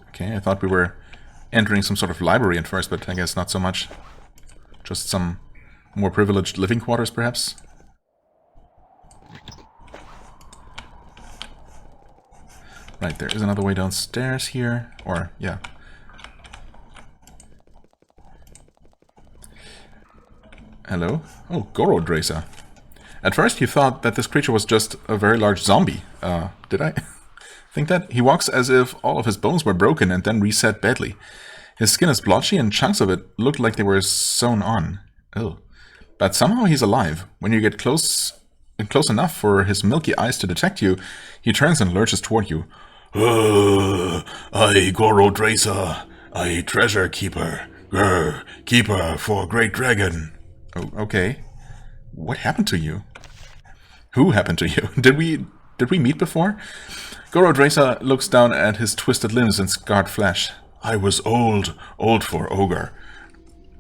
Okay, I thought we were entering some sort of library at first, but I guess not so much. Just some more privileged living quarters, perhaps. Right, there is another way downstairs here. Or, yeah. Hello? Oh, Dresa. At first you thought that this creature was just a very large zombie. Did I think that? He walks as if all of his bones were broken and then reset badly. His skin is blotchy and chunks of it look like they were sewn on. Oh. But somehow he's alive. When you get close enough for his milky eyes to detect you, he turns and lurches toward you. I Dresa, I treasure keeper, keeper for great dragon. Oh, okay. What happened to you? Who happened to you? Did we meet before? Dresa looks down at his twisted limbs and scarred flesh. I was old for ogre.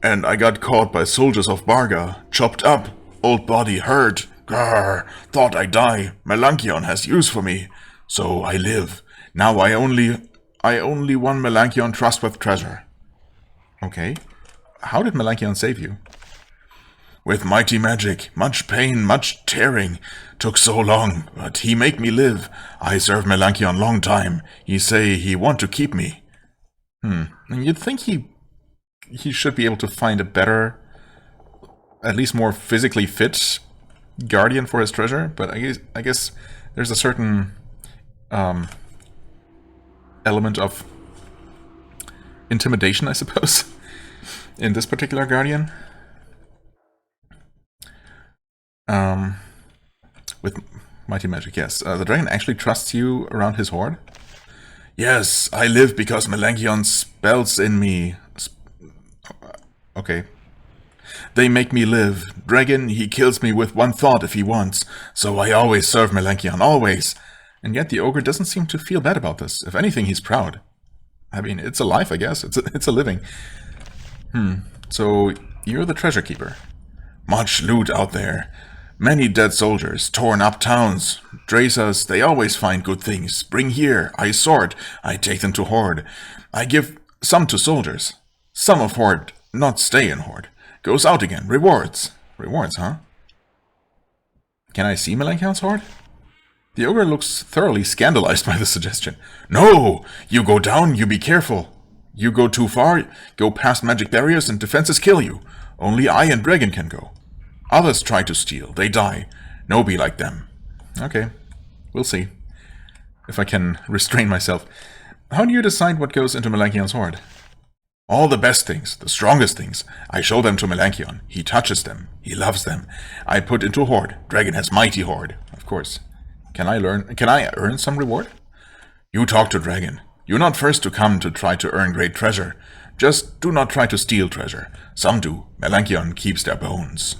And I got caught by soldiers of Barga, chopped up, old body hurt. Grr, thought I'd die. Melanchion has use for me. So I live. Now I only won Melanchion trust with treasure. Okay. How did Melanchion save you? With mighty magic, much pain, much tearing. Took so long, but he make me live. I serve Melanchion long time. He say he want to keep me. And you'd think he should be able to find a better, at least more physically fit guardian for his treasure, but I guess there's a certain element of intimidation, I suppose, in this particular guardian. With mighty magic, yes. The dragon actually trusts you around his horde? Yes, I live because Melanchion spells in me. Okay. They make me live. Dragon, he kills me with one thought if he wants. So I always serve Melanchion, always. And yet the ogre doesn't seem to feel bad about this. If anything, he's proud. I mean, it's a life, I guess. It's a living. So, you're the treasure keeper. Much loot out there. Many dead soldiers, torn up towns. Dresas, they always find good things. Bring here, I sort. I take them to Horde. I give some to soldiers. Some of Horde not stay in Horde. Goes out again. Rewards. Rewards, huh? Can I see Melanchion's Horde? The ogre looks thoroughly scandalized by the suggestion. No! You go down, you be careful. You go too far, go past magic barriers and defenses kill you. Only I and Dragon can go. Others try to steal, they die. No be like them. Okay, we'll see. If I can restrain myself. How do you decide what goes into Melanchion's Horde? All the best things, the strongest things, I show them to Melanchion. He touches them. He loves them. I put into hoard. Dragon has mighty hoard. Of course. Can I earn some reward? You talk to Dragon. You're not first to come to try to earn great treasure. Just do not try to steal treasure. Some do. Melanchion keeps their bones.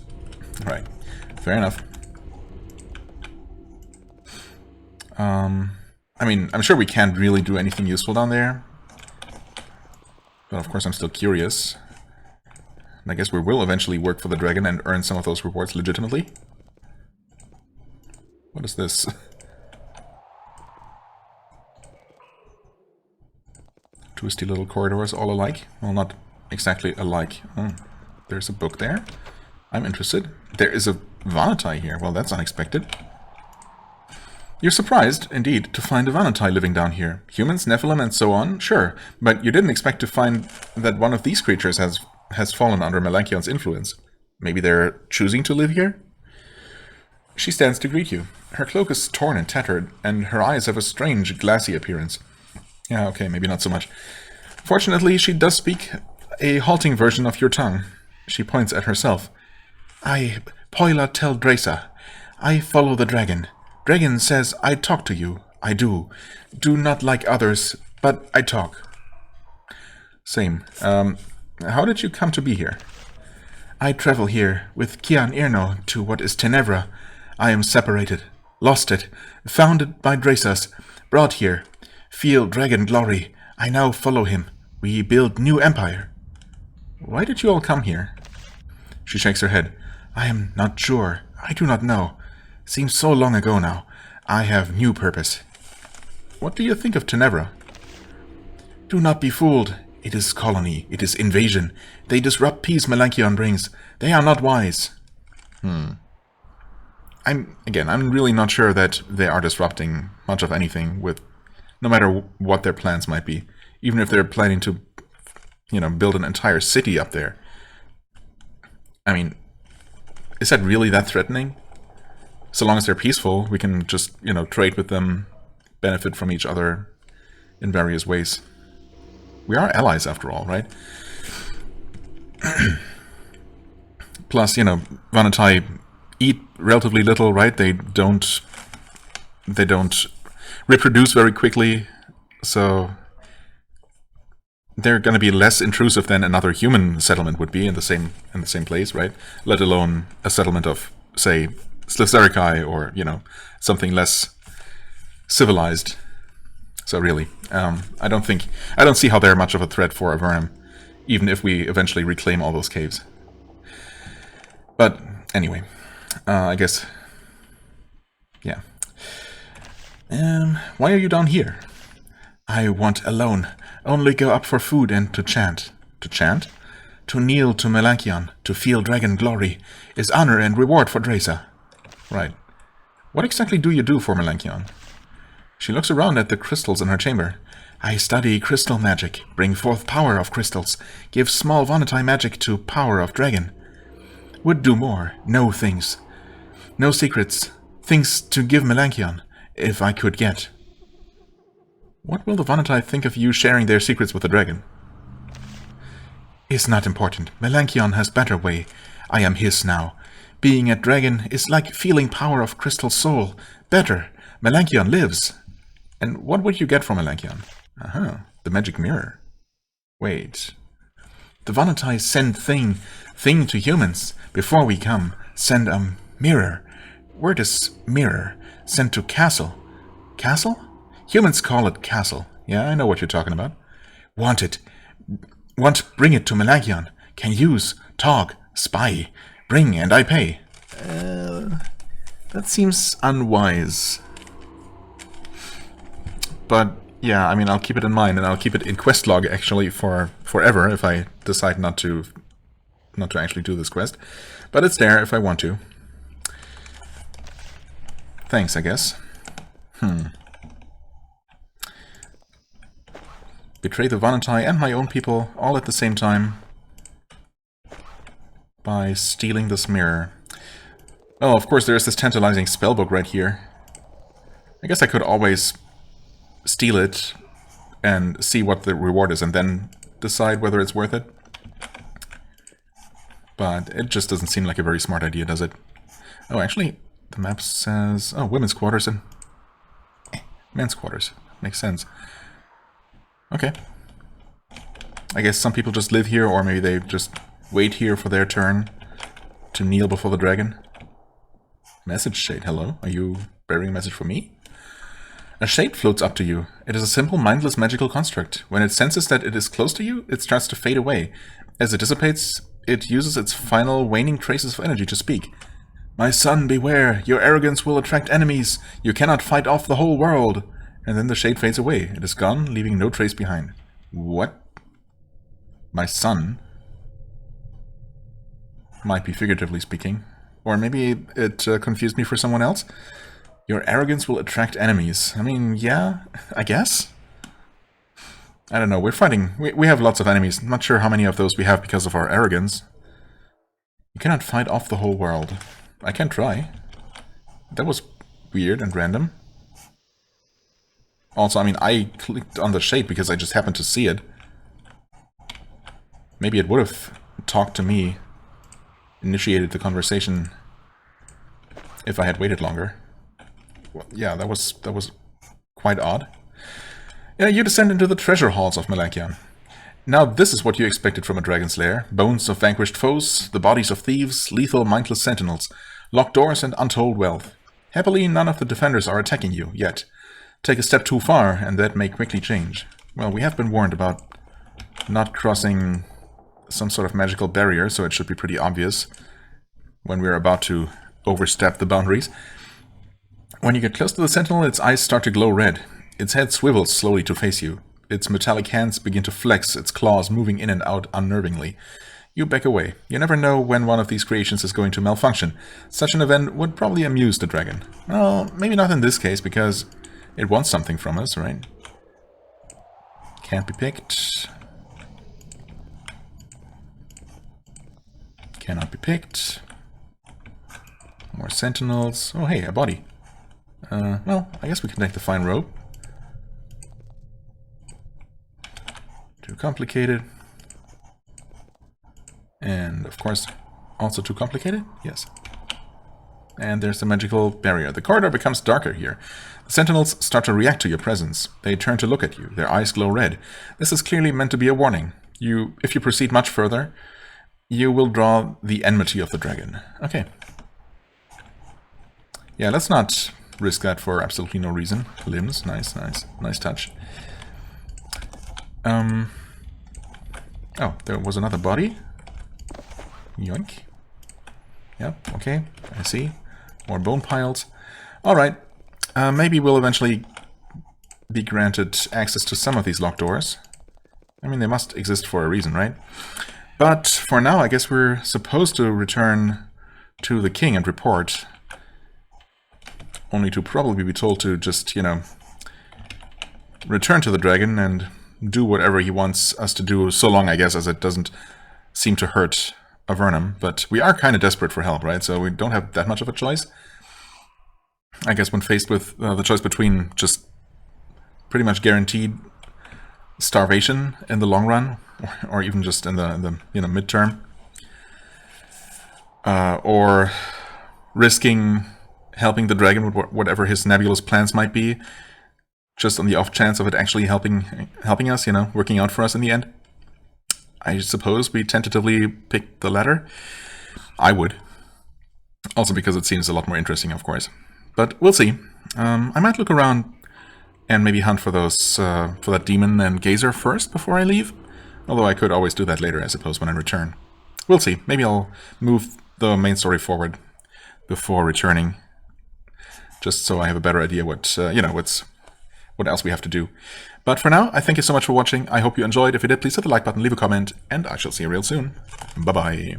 Right. Fair enough. I mean, I'm sure we can't really do anything useful down there. But of course I'm still curious. And I guess we will eventually work for the dragon and earn some of those rewards legitimately. What is this? Twisty little corridors all alike. Well, not exactly alike. Oh, there's a book there. I'm interested. There is a Vanatai here. Well, that's unexpected. You're surprised, indeed, to find a Vanatai living down here. Humans, Nephilim, and so on? Sure, but you didn't expect to find that one of these creatures has fallen under Melanchion's influence. Maybe they're choosing to live here? She stands to greet you. Her cloak is torn and tattered, and her eyes have a strange, glassy appearance. Yeah, okay, maybe not so much. Fortunately, she does speak a halting version of your tongue. She points at herself. I, Poila tell Dresa. I follow the dragon. Dragon says I talk to you. I do. Do not like others, but I talk. Same. How did you come to be here? I travel here with Kian Irno to what is Tenebra. I am separated. Lost it. Founded by Dresas. Brought here. Feel dragon glory. I now follow him. We build new empire. Why did you all come here? She shakes her head. I am not sure. I do not know. Seems so long ago now. I have new purpose. What do you think of Tenebra? Do not be fooled. It is colony. It is invasion. They disrupt peace Melanchion brings. They are not wise. I'm really not sure that they are disrupting much of anything with no matter what their plans might be. Even if they're planning to, build an entire city up there. I mean, is that really that threatening? So long as they're peaceful, we can just, trade with them, benefit from each other in various ways. We are allies after all, right? Plus, Vanatai eat relatively little, right? They don't reproduce very quickly, so they're going to be less intrusive than another human settlement would be in the same place, right? Let alone a settlement of, say, Slithzerikai or something less civilized. So really, I don't see how they're much of a threat for Avernum, even if we eventually reclaim all those caves. But anyway, I guess, yeah. Why are you down here? I want alone. Only go up for food and to chant. To chant? To kneel to Melanchion, to feel dragon glory, is honor and reward for Dresa. Right. What exactly do you do for Melanchion? She looks around at the crystals in her chamber. I study crystal magic, bring forth power of crystals, give small Vanatai magic to power of dragon. Would do more, know things. No secrets, things to give Melanchion, if I could get. What will the Vanatai think of you sharing their secrets with the dragon? Is not important. Melanchion has better way. I am his now. Being a dragon is like feeling power of crystal soul. Better. Melanchion lives. And what would you get from Melanchion? The magic mirror. Wait. The Vanatai send thing to humans. Before we come, send a mirror. Where is mirror? Sent to castle. Castle? Humans call it castle. Yeah, I know what you're talking about. Want it. Bring it to Melanchion. Can use, talk, spy. Bring and I pay. That seems unwise. But yeah, I mean, I'll keep it in mind, and I'll keep it in quest log actually for forever if I decide not to actually do this quest. But it's there if I want to. Thanks, I guess. Betray the Vanatai and my own people all at the same time by stealing this mirror. Oh, of course, there's this tantalizing spellbook right here. I guess I could always steal it and see what the reward is and then decide whether it's worth it. But it just doesn't seem like a very smart idea, does it? Oh, actually, the map says... Oh, women's quarters and men's quarters. Makes sense. Okay. I guess some people just live here, or maybe they just wait here for their turn to kneel before the dragon. Message shade, hello? Are you bearing a message for me? A shade floats up to you. It is a simple, mindless magical construct. When it senses that it is close to you, it starts to fade away. As it dissipates, it uses its final waning traces of energy to speak. My son, beware! Your arrogance will attract enemies! You cannot fight off the whole world! And then the shade fades away. It is gone, leaving no trace behind. What? My son? Might be figuratively speaking. Or maybe it confused me for someone else. Your arrogance will attract enemies. I mean, yeah, I guess? I don't know, we're fighting. We have lots of enemies. I'm not sure how many of those we have because of our arrogance. You cannot fight off the whole world. I can try. That was weird and random. Also, I mean, I clicked on the shade because I just happened to see it. Maybe it would have talked to me, initiated the conversation, if I had waited longer. Well, yeah, that was quite odd. Yeah, you descend into the treasure halls of Malakia. Now this is what you expected from a dragon's lair. Bones of vanquished foes, the bodies of thieves, lethal mindless sentinels, locked doors and untold wealth. Happily, none of the defenders are attacking you, yet. Take a step too far, and that may quickly change. Well, we have been warned about not crossing some sort of magical barrier, so it should be pretty obvious when we're about to overstep the boundaries. When you get close to the sentinel, its eyes start to glow red. Its head swivels slowly to face you. Its metallic hands begin to flex, its claws moving in and out unnervingly. You back away. You never know when one of these creations is going to malfunction. Such an event would probably amuse the dragon. Well, maybe not in this case, because it wants something from us, right? Can't be picked. Cannot be picked. More sentinels. Oh, hey, a body. Well, I guess we can take the fine rope. Too complicated. And, of course, also too complicated? Yes. And there's the magical barrier. The corridor becomes darker here. The sentinels start to react to your presence. They turn to look at you. Their eyes glow red. This is clearly meant to be a warning. If you proceed much further, you will draw the enmity of the dragon. Okay. Yeah, let's not risk that for absolutely no reason. Limbs, nice touch. Oh, there was another body. Yoink. Yep, okay, I see. More bone piles. Alright, maybe we'll eventually be granted access to some of these locked doors. I mean, they must exist for a reason, right? But for now, I guess we're supposed to return to the king and report. Only to probably be told to just, you know, return to the dragon and do whatever he wants us to do, so long, I guess, as it doesn't seem to hurt Avernum. But we are kind of desperate for help, right? So we don't have that much of a choice. I guess when faced with the choice between just pretty much guaranteed starvation in the long run, or even just in the you know, midterm, or risking helping the dragon with whatever his nebulous plans might be, just on the off chance of it actually helping us, you know, working out for us in the end. I suppose we tentatively picked the latter. I would. Also because it seems a lot more interesting, of course. But we'll see. I might look around and maybe hunt for those, for that demon and gazer first before I leave. Although I could always do that later, I suppose, when I return. We'll see. Maybe I'll move the main story forward before returning, just so I have a better idea what, you know, what else we have to do. But for now, I thank you so much for watching. I hope you enjoyed. If you did, please hit the like button, leave a comment, and I shall see you real soon. Bye-bye.